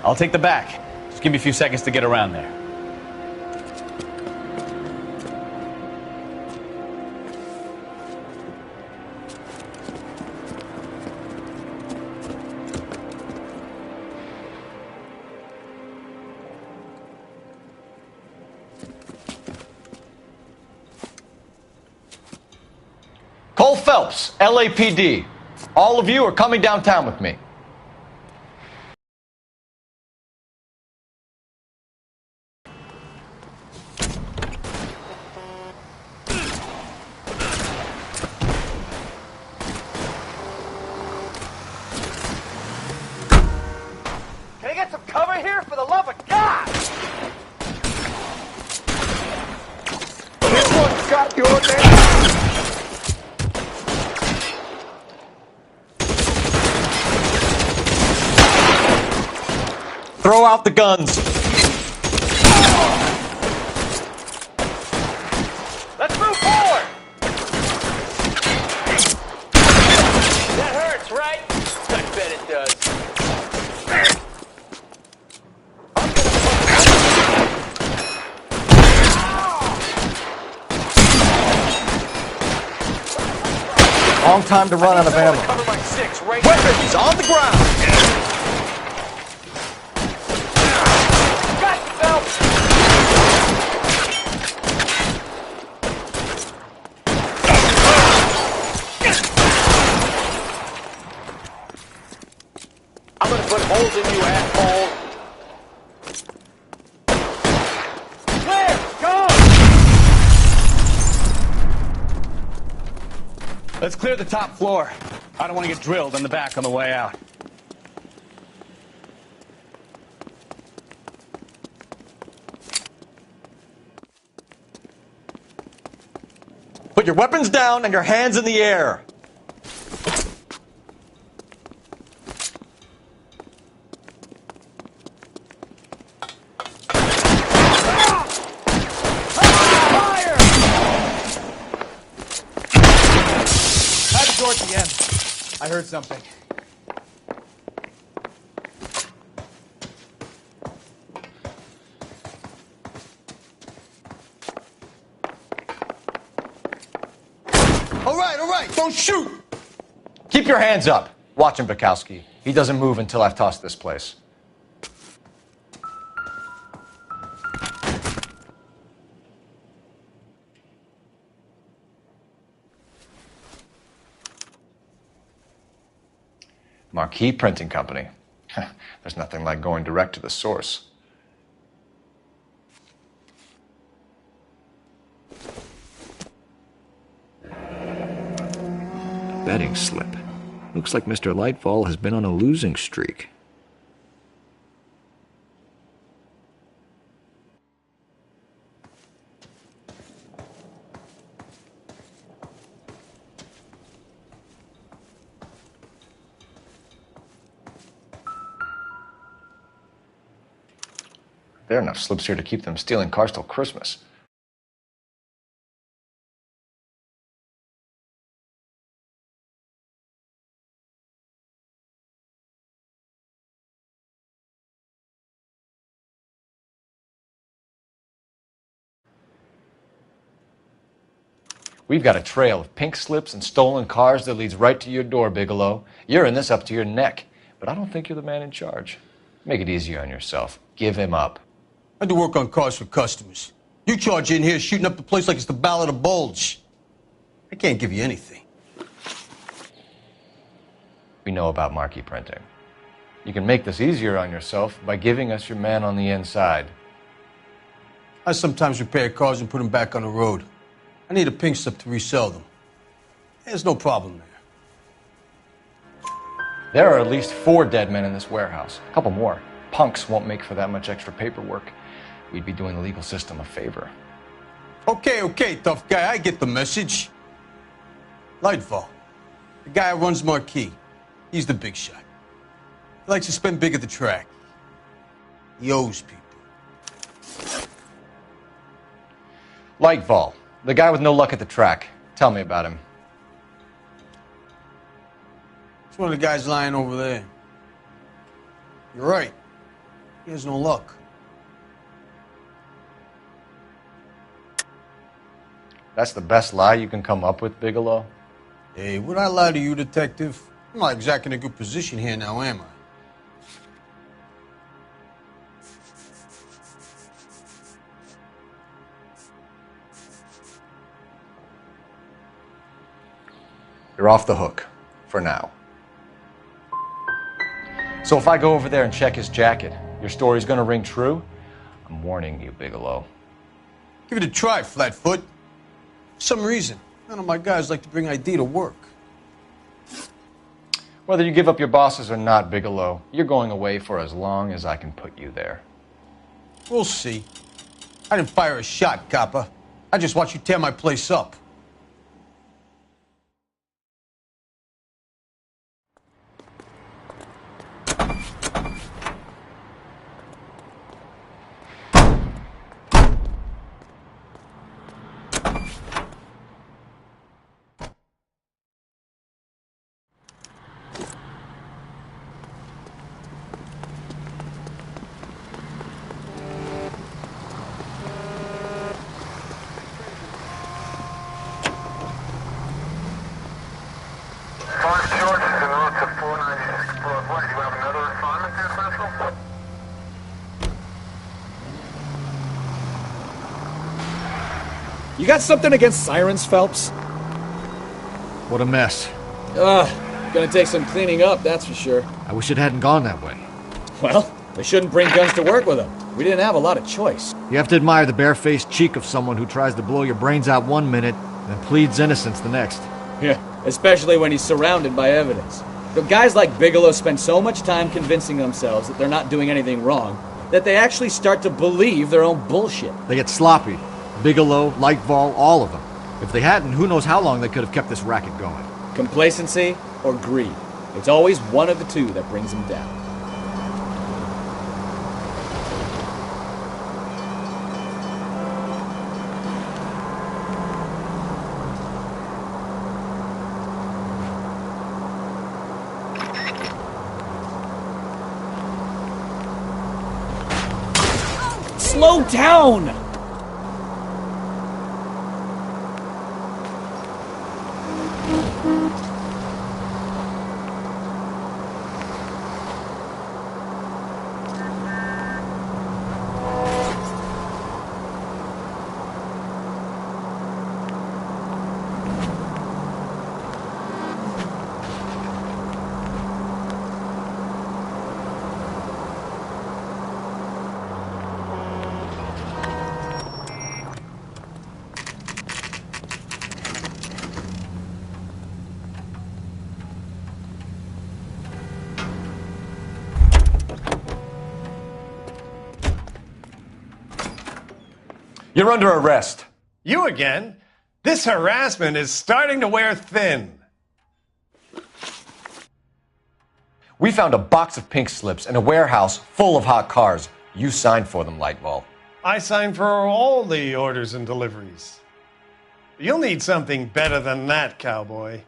I'll take the back. Just give me a few seconds to get around there. Cole Phelps, LAPD. All of you are coming downtown with me. Can I get some cover here, for the love of God? This one's got your name. Throw out the guns. Let's move forward. That hurts, right? I bet it does. Long time to run out of ammo. Cover my six, right? Weapons on the ground. I'm gonna put holes in you, asshole. Clear! Go! Let's clear the top floor. I don't want to get drilled in the back on the way out. Put your weapons down and your hands in the air. At the end. I heard something. All right, don't shoot! Keep your hands up. Watch him, Bukowski. He doesn't move until I've tossed this place. Marquee Printing Company. There's nothing like going direct to the source. Betting slip. Looks like Mr. Lightfall has been on a losing streak. There are enough slips here to keep them stealing cars till Christmas. We've got a trail of pink slips and stolen cars that leads right to your door, Bigelow. You're in this up to your neck, but I don't think you're the man in charge. Make it easier on yourself. Give him up. I do work on cars for customers. You charge in here shooting up the place like it's the Ballad of Bulge. I can't give you anything. We know about marquee printing. You can make this easier on yourself by giving us your man on the inside. I sometimes repair cars and put them back on the road. I need a pink slip to resell them. There's no problem there. There are at least 4 dead men in this warehouse. A couple more. Punks won't make for that much extra paperwork. We'd be doing the legal system a favor. Okay, tough guy. I get the message. Lightfall, the guy who runs Marquis. He's the big shot. He likes to spend big at the track. He owes people. Lightfall, the guy with no luck at the track. Tell me about him. It's one of the guys lying over there. You're right. He has no luck. That's the best lie you can come up with, Bigelow? Hey, would I lie to you, detective? I'm not exactly in a good position here now, am I? You're off the hook. For now. So if I go over there and check his jacket, your story's gonna ring true? I'm warning you, Bigelow. Give it a try, Flatfoot. For some reason, none of my guys like to bring ID to work. Whether you give up your bosses or not, Bigelow, you're going away for as long as I can put you there. We'll see. I didn't fire a shot, copper. I just watched you tear my place up. You got something against sirens, Phelps? What a mess. Gonna take some cleaning up, that's for sure. I wish it hadn't gone that way. Well, they shouldn't bring guns to work with them. We didn't have a lot of choice. You have to admire the barefaced cheek of someone who tries to blow your brains out one minute and then pleads innocence the next. Yeah, especially when he's surrounded by evidence. But guys like Bigelow spend so much time convincing themselves that they're not doing anything wrong that they actually start to believe their own bullshit. They get sloppy. Bigelow, Lightfall, all of them. If they hadn't, who knows how long they could have kept this racket going. Complacency or greed. It's always one of the two that brings them down. Slow down! You're under arrest. You again? This harassment is starting to wear thin. We found a box of pink slips in a warehouse full of hot cars. You signed for them, Lightfall. I signed for all the orders and deliveries. You'll need something better than that, cowboy.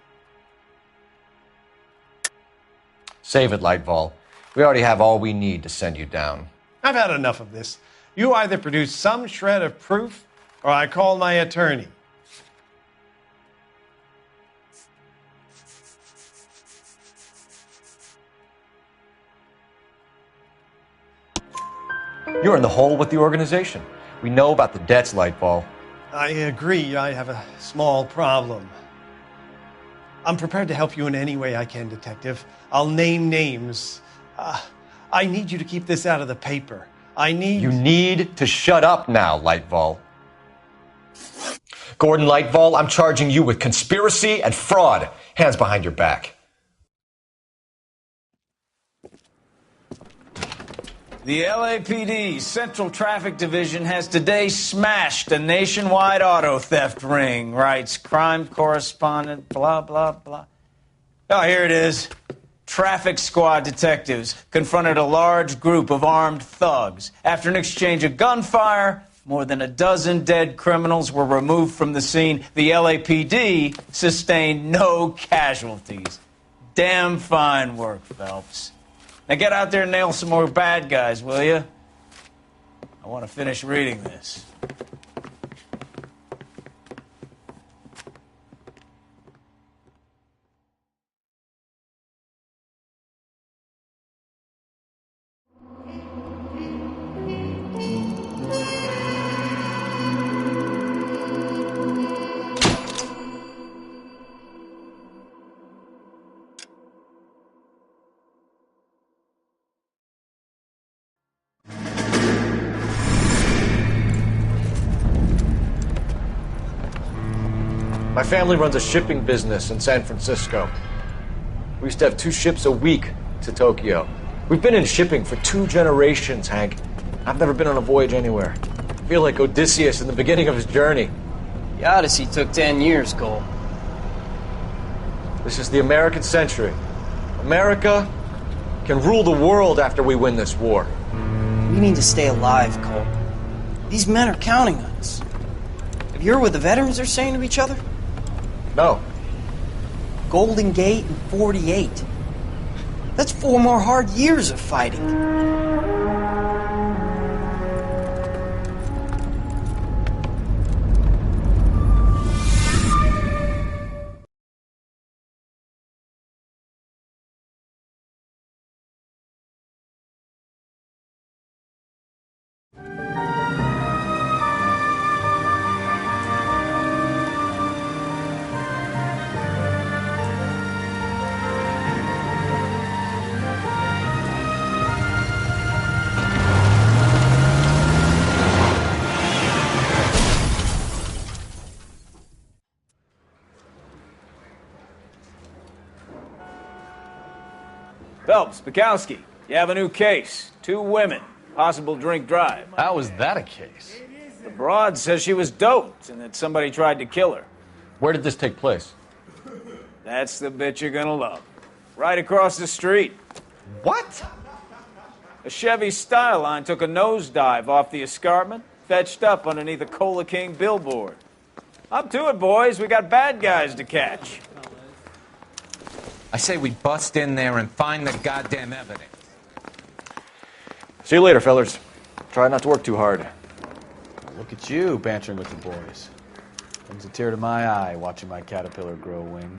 Save it, Lightfall. We already have all we need to send you down. I've had enough of this. You either produce some shred of proof, or I call my attorney. You're in the hole with the organization. We know about the debts, Lightfall. I agree. I have a small problem. I'm prepared to help you in any way I can, Detective. I'll name names. I need you to keep this out of the paper. I need... You need to shut up now, Lightval. Gordon Lightval, I'm charging you with conspiracy and fraud. Hands behind your back. The LAPD Central Traffic Division has today smashed a nationwide auto theft ring, writes crime correspondent, blah, blah, blah. Oh, here it is. Traffic squad detectives confronted a large group of armed thugs. After an exchange of gunfire, more than a dozen dead criminals were removed from the scene. The LAPD sustained no casualties. Damn fine work, Phelps. Now get out there and nail some more bad guys, will you? I want to finish reading this. My family runs a shipping business in San Francisco. We used to have 2 ships a week to Tokyo. We've been in shipping for 2 generations, Hank. I've never been on a voyage anywhere. I feel like Odysseus in the beginning of his journey. The Odyssey took 10 years, Cole. This is the American century. America can rule the world after we win this war. We need to stay alive, Cole. These men are counting on us. Have you heard what the veterans are saying to each other? No. Golden Gate and 48. That's 4 more hard years of fighting. Phelps, Bukowski, you have a new case. 2 women, possible drink drive. How is that a case? The broad says she was doped and that somebody tried to kill her. Where did this take place? That's the bit you're gonna love. Right across the street. What? A Chevy Styline took a nosedive off the escarpment, fetched up underneath a Cola King billboard. Up to it, boys. We got bad guys to catch. I say we bust in there and find the goddamn evidence. See you later, fellers. Try not to work too hard. Look at you bantering with the boys. Brings a tear to my eye watching my caterpillar grow wings.